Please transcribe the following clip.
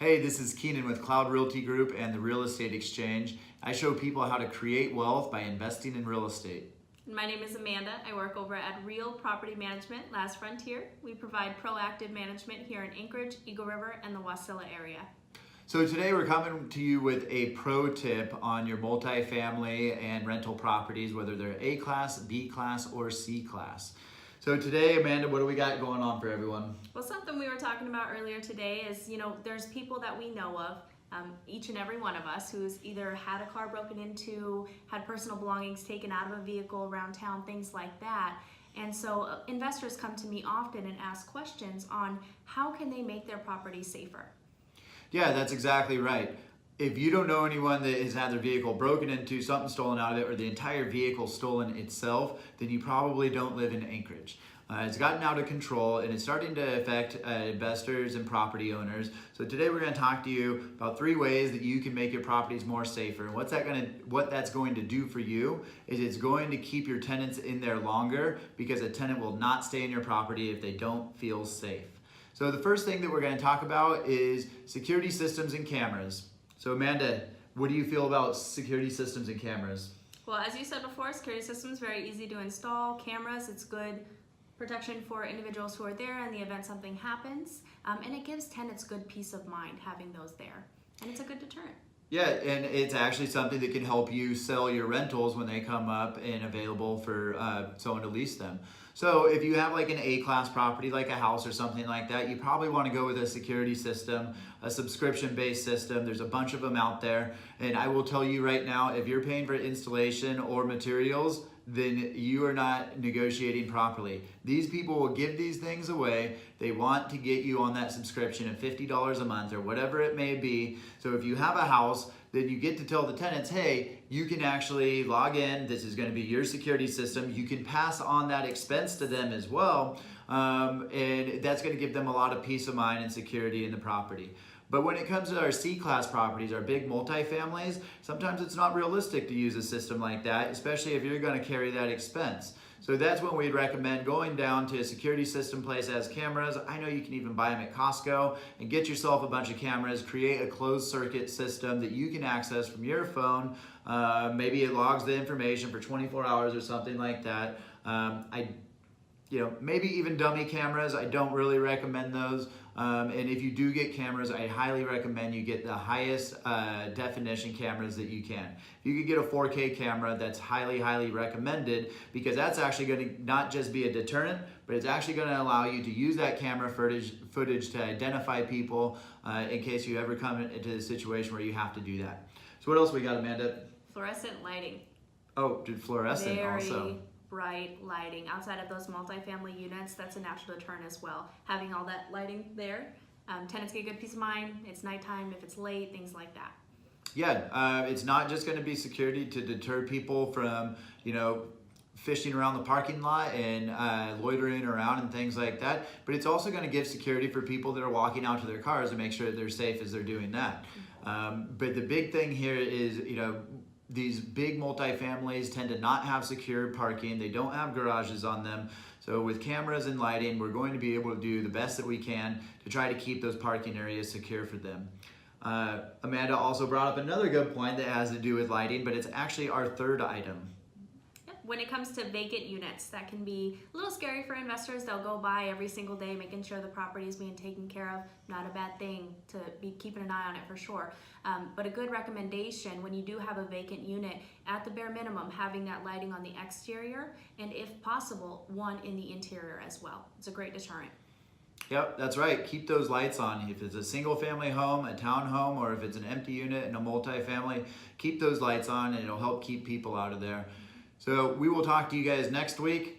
Hey, this is Keenan with Cloud Realty Group and the Real Estate Exchange. I show people how to create wealth by investing in real estate. My name is Amanda. I work over at Real Property Management, Last Frontier. We provide proactive management here in Anchorage, Eagle River, and the Wasilla area. So today we're coming to you with a pro tip on your multifamily and rental properties, whether they're A class, B class, or C class. So today, Amanda, what do we got going on for everyone? Well, something we were talking about earlier today is, there's people that we know of, each and every one of us, who's either had a car broken into, had personal belongings taken out of a vehicle around town, things like that. And so investors come to me often and ask questions on how can they make their property safer. Yeah, that's exactly right. If you don't know anyone that has had their vehicle broken into, something stolen out of it, or the entire vehicle stolen itself, then you probably don't live in Anchorage. It's gotten out of control and it's starting to affect investors and property owners. So today we're going to talk to you about 3 ways that you can make your properties more safer. And what that's going to do for you is it's going to keep your tenants in there longer, because a tenant will not stay in your property if they don't feel safe. So the first thing that we're going to talk about is security systems and cameras. So Amanda, what do you feel about security systems and cameras? Well, as you said before, security systems very easy to install. Cameras, it's good protection for individuals who are there in the event something happens. And it gives tenants good peace of mind having those there. And it's a good deterrent. Yeah, and it's actually something that can help you sell your rentals when they come up and available for someone to lease them. So if you have like an A-class property, like a house or something like that, you probably want to go with a security system, a subscription-based system. There's a bunch of them out there. And I will tell you right now, if you're paying for installation or materials, then you are not negotiating properly. These people will give these things away. They want to get you on that subscription of $50 a month or whatever it may be. So if you have a house, then you get to tell the tenants, hey, you can actually log in. This is going to be your security system. You can pass on that expense to them as well. And that's going to give them a lot of peace of mind and security in the property. But when it comes to our C-class properties, our big multifamilies, sometimes it's not realistic to use a system like that, especially if you're going to carry that expense. So that's when we'd recommend going down to a security system place that has cameras. I know you can even buy them at Costco, and get yourself a bunch of cameras, create a closed circuit system that you can access from your phone. Maybe it logs the information for 24 hours or something like that. Maybe even dummy cameras. I don't really recommend those. And if you do get cameras, I highly recommend you get the highest definition cameras that you can. If you could get a 4K camera, that's highly, highly recommended, because that's actually going to not just be a deterrent, but it's actually going to allow you to use that camera footage to identify people in case you ever come into the situation where you have to do that. So what else we got, Amanda? Fluorescent lighting. Oh, fluorescent also. Bright lighting outside of those multifamily units. That's a natural deterrent as well. Having all that lighting there, tenants get good peace of mind. It's nighttime, if it's late, things like that. Yeah, it's not just going to be security to deter people from, fishing around the parking lot and loitering around and things like that, but it's also going to give security for people that are walking out to their cars to make sure that they're safe as they're doing that. But the big thing here is, these big multifamilies tend to not have secure parking. They don't have garages on them. So with cameras and lighting, we're going to be able to do the best that we can to try to keep those parking areas secure for them. Amanda also brought up another good point that has to do with lighting, but it's actually our third item. When it comes to vacant units, that can be a little scary for investors. They'll go by every single day making sure the property is being taken care of. Not a bad thing to be keeping an eye on it for sure. But a good recommendation when you do have a vacant unit, at the bare minimum, having that lighting on the exterior, and if possible, one in the interior as well. It's a great deterrent. Yep, that's right. Keep those lights on. If it's a single family home, a townhome, or if it's an empty unit in a multifamily, keep those lights on and it'll help keep people out of there. So we will talk to you guys next week.